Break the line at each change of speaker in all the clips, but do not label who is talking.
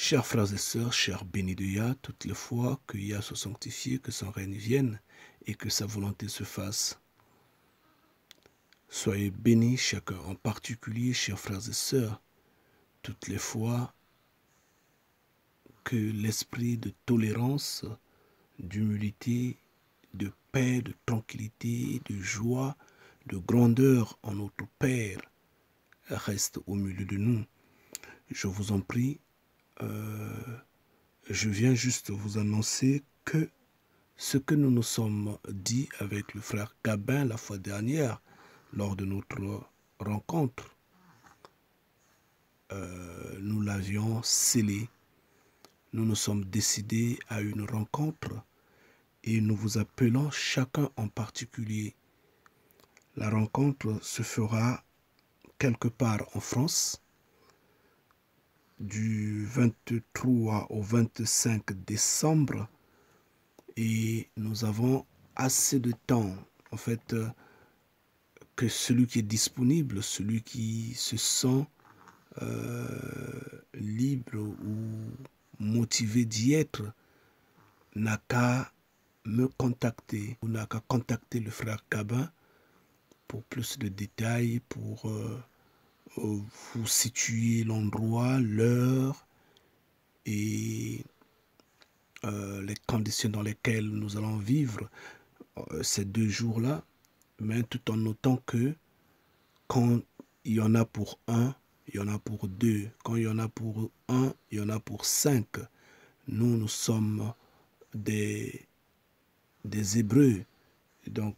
Chers frères et sœurs, chers bénis de Yah, toutes les fois que Yah soit sanctifié, que son règne vienne et que sa volonté se fasse. Soyez bénis chacun en particulier, chers frères et sœurs, toutes les fois que l'esprit de tolérance, d'humilité, de paix, de tranquillité, de joie, de grandeur en notre Père reste au milieu de nous. Je vous en prie, je viens juste vous annoncer que ce que nous nous sommes dit avec le frère Gabin la fois dernière, lors de notre rencontre, nous l'avions scellé. Nous nous sommes décidés à une rencontre et nous vous appelons chacun en particulier. La rencontre se fera quelque part en France, du 23 au 25 décembre, et nous avons assez de temps, en fait, que celui qui est disponible, celui qui se sent libre ou motivé d'y être, n'a qu'à me contacter ou n'a qu'à contacter le frère Gabin pour plus de détails, pour vous situer l'endroit, l'heure et les conditions dans lesquelles nous allons vivre ces 2 jours-là, mais tout en notant que quand il y en a pour un, il y en a pour 2. Quand il y en a pour 1, il y en a pour 5. Nous sommes des Hébreux. Donc,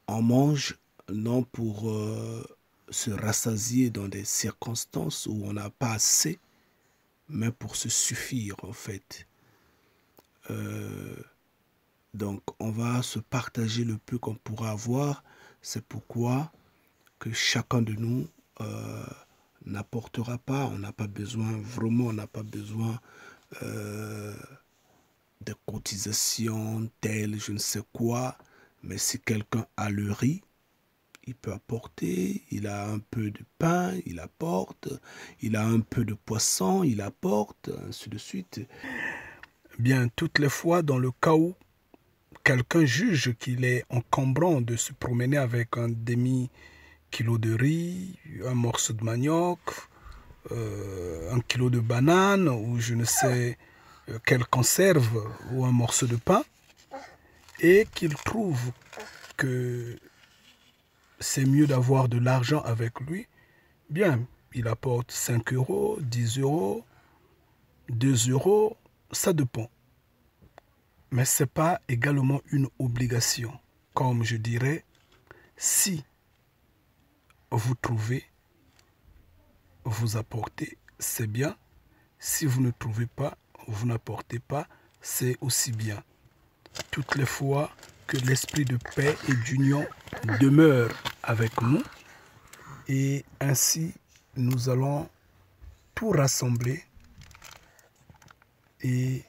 on mange non pour se rassasier dans des circonstances où on n'a pas assez, mais pour se suffire en fait. Donc on va se partager le peu qu'on pourra avoir. C'est pourquoi que chacun de nous n'apportera pas. On n'a pas besoin, vraiment on n'a pas besoin de cotisations telles, je ne sais quoi. Mais si quelqu'un a le riz, il peut apporter, il a un peu de pain, il apporte, il a un peu de poisson, il apporte, ainsi de suite. Bien, toutes les fois, dans le cas où quelqu'un juge qu'il est encombrant de se promener avec un demi-kilo de riz, un morceau de manioc, 1 kilo de banane, ou je ne sais quelle conserve, ou un morceau de pain, et qu'il trouve que c'est mieux d'avoir de l'argent avec lui, bien, il apporte 5 euros, 10 euros, 2 euros, ça dépend. Mais ce n'est pas également une obligation. Comme je dirais, si vous trouvez, vous apportez, c'est bien. Si vous ne trouvez pas, vous n'apportez pas, c'est aussi bien. Toutes les fois que l'esprit de paix et d'union demeure avec nous, et ainsi nous allons tout rassembler et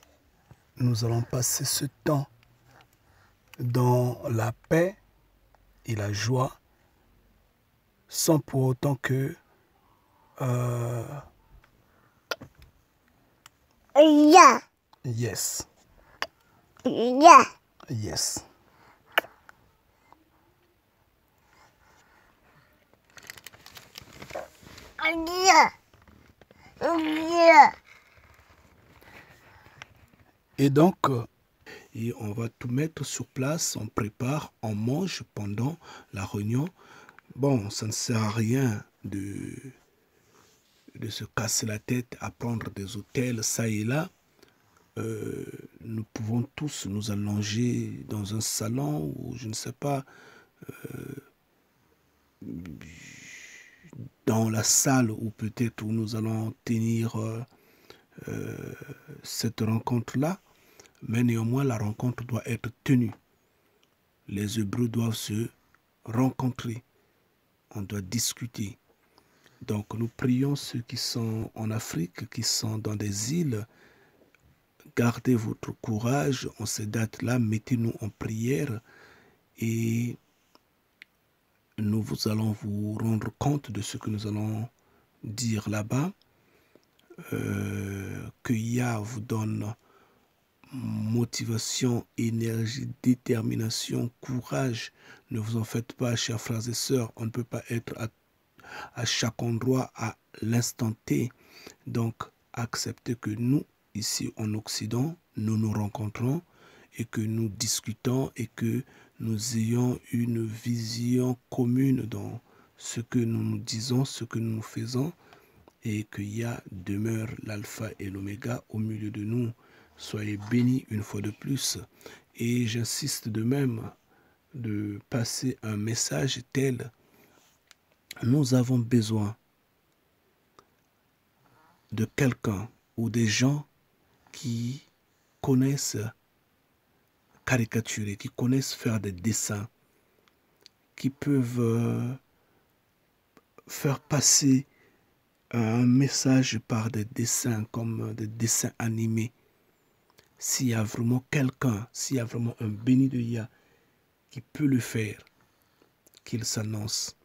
nous allons passer ce temps dans la paix et la joie sans pour autant que
Yeah.
yes.
Yeah.
Yes.
Yeah. Yeah.
Et donc, et on va tout mettre sur place, on prépare, on mange pendant la réunion. Bon, ça ne sert à rien de se casser la tête à prendre des hôtels, ça et là. Nous pouvons tous nous allonger dans un salon ou je ne sais pas, dans la salle ou peut-être où nous allons tenir cette rencontre-là. Mais néanmoins, la rencontre doit être tenue. Les Hébreux doivent se rencontrer. On doit discuter. Donc nous prions ceux qui sont en Afrique, qui sont dans des îles. Gardez votre courage en ces dates-là, mettez-nous en prière et nous allons vous rendre compte de ce que nous allons dire là-bas que Yah vous donne motivation, énergie, détermination, courage. Ne vous en faites pas, chers frères et sœurs. On ne peut pas être à chaque endroit à l'instant T. Donc, acceptez que nous, ici en Occident, nous nous rencontrons et que nous discutons et que nous ayons une vision commune dans ce que nous nous disons, ce que nous faisons, et que Yah demeure l'alpha et l'oméga au milieu de nous. Soyez bénis une fois de plus. Et j'insiste de même de passer un message tel: nous avons besoin de quelqu'un ou des gens qui connaissent caricaturer, qui connaissent faire des dessins, qui peuvent faire passer un message par des dessins comme des dessins animés. S'il y a vraiment quelqu'un, s'il y a vraiment un béni de Yah qui peut le faire, qu'il s'annonce.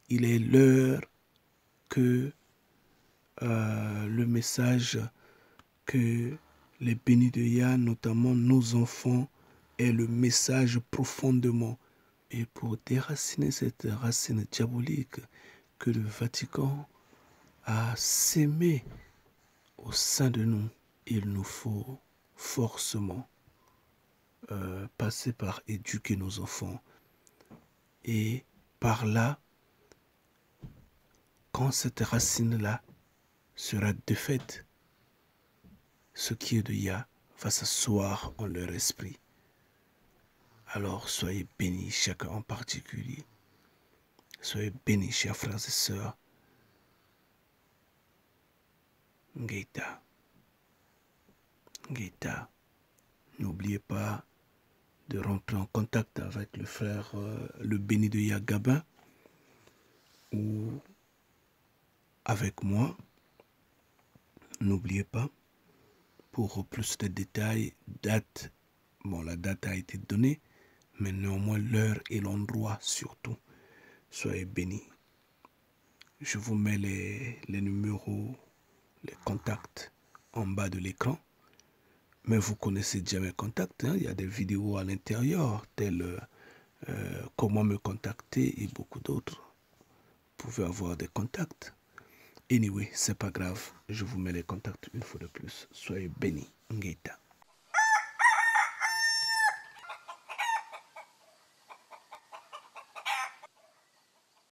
Il est l'heure que le message que les bénis de Yah, notamment nos enfants, aient le message profondément. Et pour déraciner cette racine diabolique que le Vatican a sémée au sein de nous, il nous faut forcément passer par éduquer nos enfants. Et par là, quand cette racine-là sera défaite, ce qui est de Yah va s'asseoir en leur esprit. Alors soyez bénis, chacun en particulier. Soyez bénis, chers frères et sœurs. Ngeta. Ngeta. N'oubliez pas de rentrer en contact avec le frère, le béni de Yah Gabin, ou avec moi. N'oubliez pas, pour plus de détails, date, bon, la date a été donnée, mais néanmoins l'heure et l'endroit surtout. Soyez bénis. Je vous mets les numéros, les contacts en bas de l'écran. Mais vous connaissez déjà mes contacts, hein? Il y a des vidéos à l'intérieur, telles comment me contacter et beaucoup d'autres. Vous pouvez avoir des contacts. Anyway, c'est pas grave. Je vous mets les contacts une fois de plus. Soyez bénis. Ngeta.